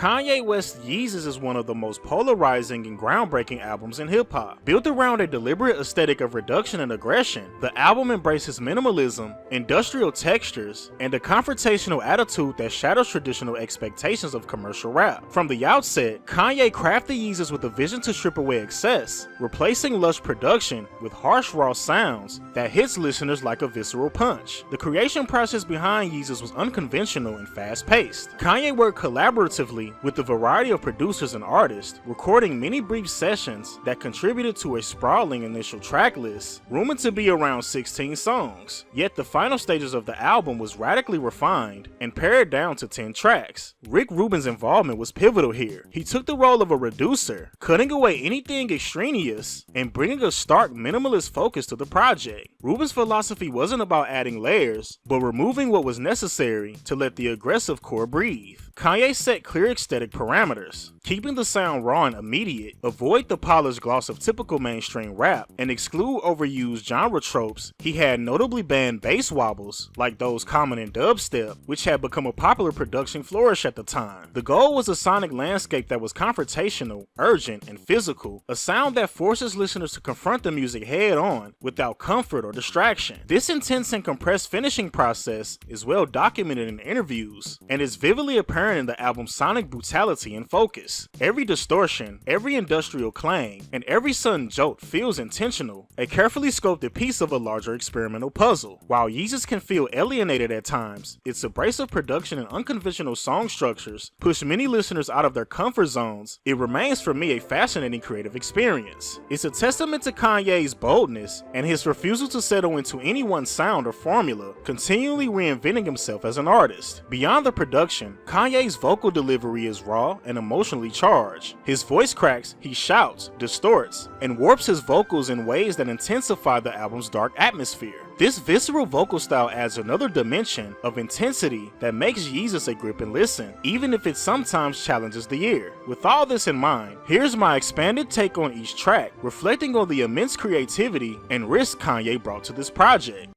Kanye West's Yeezus is one of the most polarizing and groundbreaking albums in hip-hop. Built around a deliberate aesthetic of reduction and aggression, the album embraces minimalism, industrial textures, and a confrontational attitude that shadows traditional expectations of commercial rap. From the outset, Kanye crafted Yeezus with a vision to strip away excess, replacing lush production with harsh raw sounds that hits listeners like a visceral punch. The creation process behind Yeezus was unconventional and fast-paced. Kanye worked collaboratively with a variety of producers and artists, recording many brief sessions that contributed to a sprawling initial track list, rumored to be around 16 songs. Yet the final stages of the album was radically refined and pared down to 10 tracks. Rick Rubin's involvement was pivotal here. He took the role of a reducer, cutting away anything extraneous and bringing a stark minimalist focus to the project. Rubin's philosophy wasn't about adding layers, but removing what was necessary to let the aggressive core breathe. Kanye set clear aesthetic parameters, keeping the sound raw and immediate, avoid the polished gloss of typical mainstream rap, and exclude overused genre tropes. He had notably banned bass wobbles, like those common in dubstep, which had become a popular production flourish at the time. The goal was a sonic landscape that was confrontational, urgent, and physical, a sound that forces listeners to confront the music head-on without comfort or distraction. This intense and compressed finishing process is well documented in interviews, and is vividly apparent in the album's sonic brutality and focus. Every distortion, every industrial clang, and every sudden jolt feels intentional, a carefully sculpted piece of a larger experimental puzzle. While Yeezus can feel alienated at times, its abrasive production and unconventional song structures push many listeners out of their comfort zones. It remains for me a fascinating creative experience. It's a testament to Kanye's boldness and his refusal to settle into any one sound or formula, continually reinventing himself as an artist. Beyond the production, Kanye's vocal delivery is raw and emotionally charged. His voice cracks, he shouts, distorts, and warps his vocals in ways that intensify the album's dark atmosphere. This visceral vocal style adds another dimension of intensity that makes Yeezus a grip and listen, even if it sometimes challenges the ear. With all this in mind, here's my expanded take on each track, reflecting on the immense creativity and risk Kanye brought to this project.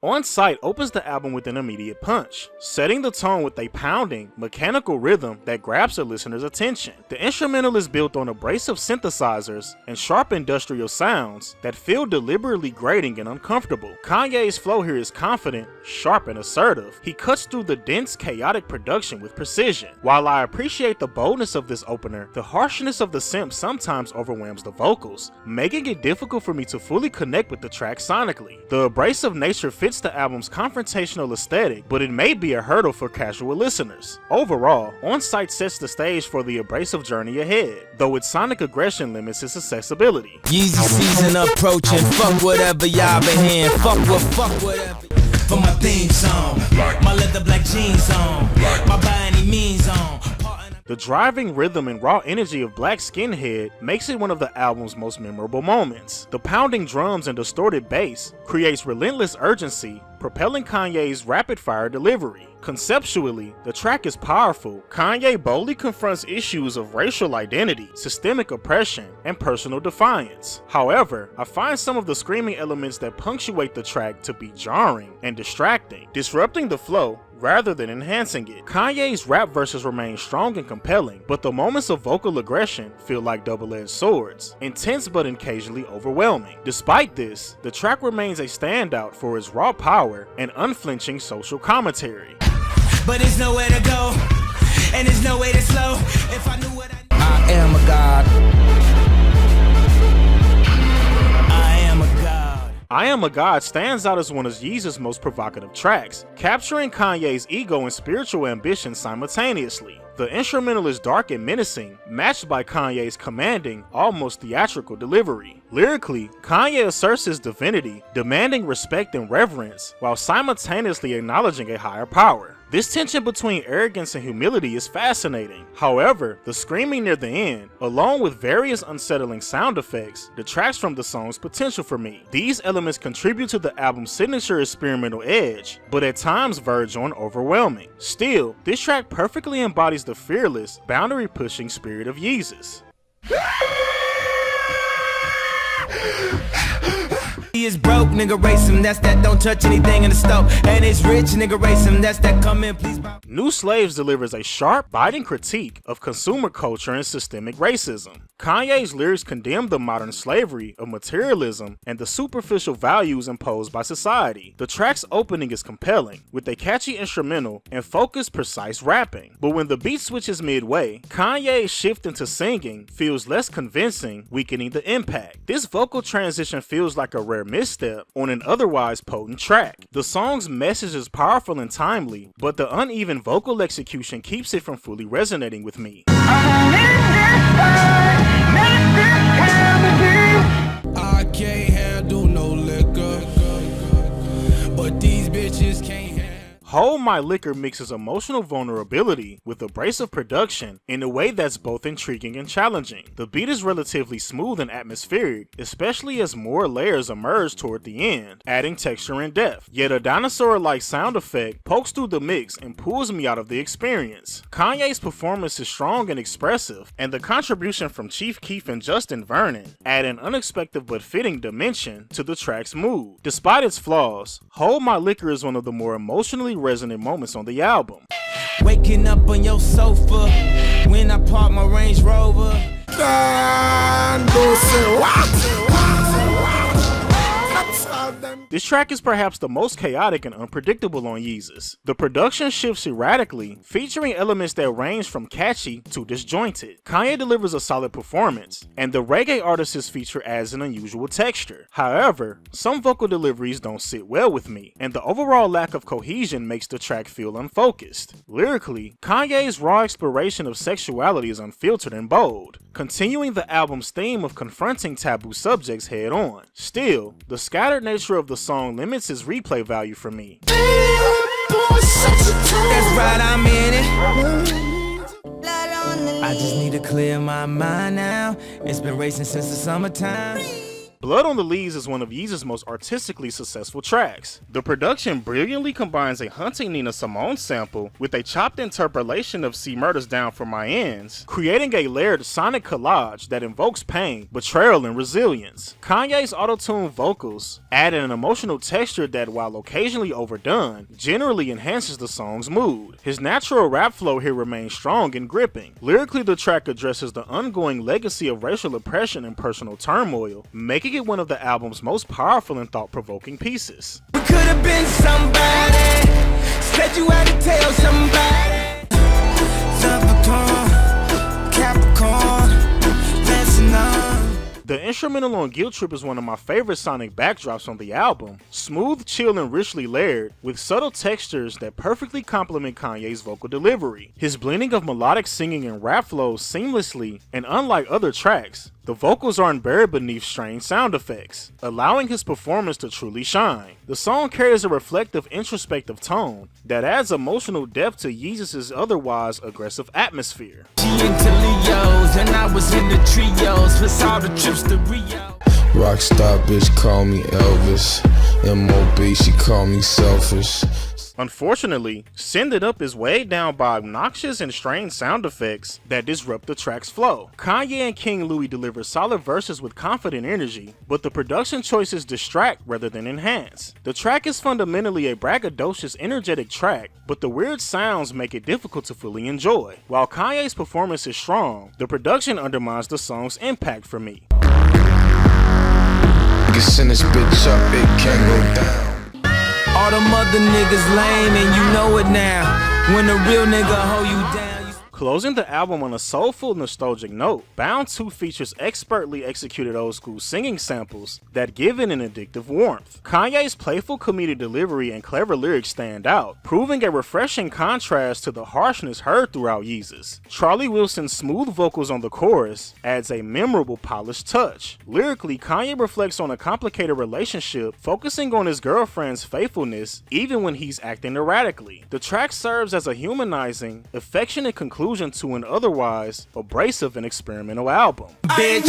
On Sight opens the album with an immediate punch, setting the tone with a pounding, mechanical rhythm that grabs the listener's attention. The instrumental is built on abrasive synthesizers and sharp industrial sounds that feel deliberately grating and uncomfortable. Kanye's flow here is confident, sharp, and assertive. He cuts through the dense, chaotic production with precision. While I appreciate the boldness of this opener, the harshness of the synth sometimes overwhelms the vocals, making it difficult for me to fully connect with the track sonically. The abrasive nature fits the album's confrontational aesthetic, but it may be a hurdle for casual listeners. Overall, On Sight sets the stage for the abrasive journey ahead, though its sonic aggression limits its accessibility. Yeezy season approaching, fuck whatever y'all been hearing, fuck whatever. For my theme song, my leather black jeans on, my by any means on. The driving rhythm and raw energy of Black Skinhead makes it one of the album's most memorable moments. The pounding drums and distorted bass creates relentless urgency, propelling Kanye's rapid-fire delivery. Conceptually, the track is powerful. Kanye boldly confronts issues of racial identity, systemic oppression, and personal defiance. However, I find some of the screaming elements that punctuate the track to be jarring and distracting, disrupting the flow rather than enhancing it. Kanye's rap verses remain strong and compelling, but the moments of vocal aggression feel like double-edged swords, intense but occasionally overwhelming. Despite this, the track remains a standout for its raw power and unflinching social commentary. But there's nowhere to go, and there's no way to slow. If I knew what I am a god. I am a god. I Am a God stands out as one of Yeezus' most provocative tracks, capturing Kanye's ego and spiritual ambition simultaneously. The instrumental is dark and menacing, matched by Kanye's commanding, almost theatrical delivery. Lyrically, Kanye asserts his divinity, demanding respect and reverence, while simultaneously acknowledging a higher power. This tension between arrogance and humility is fascinating. However, the screaming near the end, along with various unsettling sound effects, detracts from the song's potential for me. These elements contribute to the album's signature experimental edge, but at times verge on overwhelming. Still, this track perfectly embodies the fearless, boundary-pushing spirit of Yeezus. He is broke, nigga race him, that's that don't touch anything in the stove. And it's rich, nigga race him, that's that come in, please. New Slaves delivers a sharp, biting critique of consumer culture and systemic racism. Kanye's lyrics condemn the modern slavery of materialism and the superficial values imposed by society. The track's opening is compelling, with a catchy instrumental and focused, precise rapping. But when the beat switches midway, Kanye's shift into singing feels less convincing, weakening the impact. This vocal transition feels like a rare misstep on an otherwise potent track. The song's message is powerful and timely, but the uneven vocal execution keeps it from fully resonating with me. I can't handle no liquor, but these bitches can't. Hold My Liquor mixes emotional vulnerability with abrasive production in a way that's both intriguing and challenging. The beat is relatively smooth and atmospheric, especially as more layers emerge toward the end, adding texture and depth. Yet a dinosaur-like sound effect pokes through the mix and pulls me out of the experience. Kanye's performance is strong and expressive, and the contribution from Chief Keef and Justin Vernon add an unexpected but fitting dimension to the track's mood. Despite its flaws, Hold My Liquor is one of the more emotionally resonant moments on the album. Waking up on your sofa when I park my Range Rover. This track is perhaps the most chaotic and unpredictable on Yeezus. The production shifts erratically, featuring elements that range from catchy to disjointed. Kanye delivers a solid performance, and the reggae artist's feature adds an unusual texture. However, some vocal deliveries don't sit well with me, and the overall lack of cohesion makes the track feel unfocused. Lyrically, Kanye's raw exploration of sexuality is unfiltered and bold, continuing the album's theme of confronting taboo subjects head on. Still, the scattered nature of the song limits its replay value for me. That's right, I'm in it. I just need to clear my mind now. It's been racing since the summertime. Blood on the Leaves is one of Yeezus' most artistically successful tracks. The production brilliantly combines a hunting Nina Simone sample with a chopped interpolation of C Murder's Down for My Ends, creating a layered sonic collage that invokes pain, betrayal, and resilience. Kanye's auto-tuned vocals add an emotional texture that, while occasionally overdone, generally enhances the song's mood. His natural rap flow here remains strong and gripping. Lyrically, the track addresses the ongoing legacy of racial oppression and personal turmoil, making it one of the album's most powerful and thought-provoking pieces. We could have been somebody, said you had to tell somebody. Capricorn, listen on. The instrumental on Guilt Trip is one of my favorite sonic backdrops on the album. Smooth, chill, and richly layered, with subtle textures that perfectly complement Kanye's vocal delivery. His blending of melodic singing and rap flows seamlessly, and unlike other tracks, the vocals aren't buried beneath strange sound effects, allowing his performance to truly shine. The song carries a reflective, introspective tone that adds emotional depth to Yeezus' otherwise aggressive atmosphere. She into Leos, and I was in the trios, plus all the trips to Rio. Rockstar bitch call me Elvis, M.O.B. she call me selfish. Unfortunately, Send It Up is weighed down by obnoxious and strange sound effects that disrupt the track's flow. Kanye and King Louis deliver solid verses with confident energy, but the production choices distract rather than enhance. The track is fundamentally a braggadocious, energetic track, but the weird sounds make it difficult to fully enjoy. While Kanye's performance is strong, the production undermines the song's impact for me. Send this bitch up, it can't go down. All them other niggas lame and you know it now. When a real nigga hold you down. Closing the album on a soulful, nostalgic note, Bound 2 features expertly executed old school singing samples that give it an addictive warmth. Kanye's playful comedic delivery and clever lyrics stand out, proving a refreshing contrast to the harshness heard throughout Yeezus. Charlie Wilson's smooth vocals on the chorus adds a memorable, polished touch. Lyrically, Kanye reflects on a complicated relationship, focusing on his girlfriend's faithfulness even when he's acting erratically. The track serves as a humanizing, affectionate conclusion to an otherwise abrasive and experimental album. Bitch.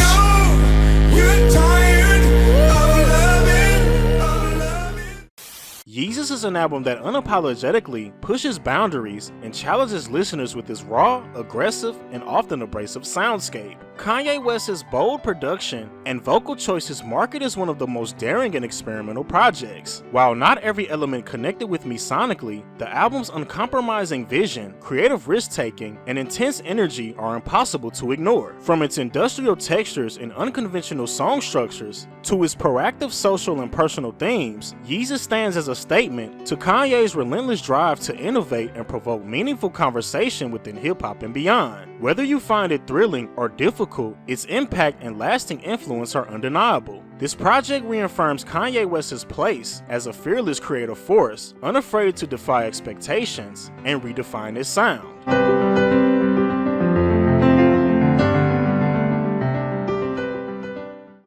Yeezus is an album that unapologetically pushes boundaries and challenges listeners with its raw, aggressive, and often abrasive soundscape. Kanye West's bold production and vocal choices mark it as one of the most daring and experimental projects. While not every element connected with me sonically, the album's uncompromising vision, creative risk-taking, and intense energy are impossible to ignore. From its industrial textures and unconventional song structures, to its proactive social and personal themes, Yeezus stands as a statement to Kanye's relentless drive to innovate and provoke meaningful conversation within hip-hop and beyond. Whether you find it thrilling or difficult, its impact and lasting influence are undeniable. This project reaffirms Kanye West's place as a fearless creative force, unafraid to defy expectations and redefine its sound.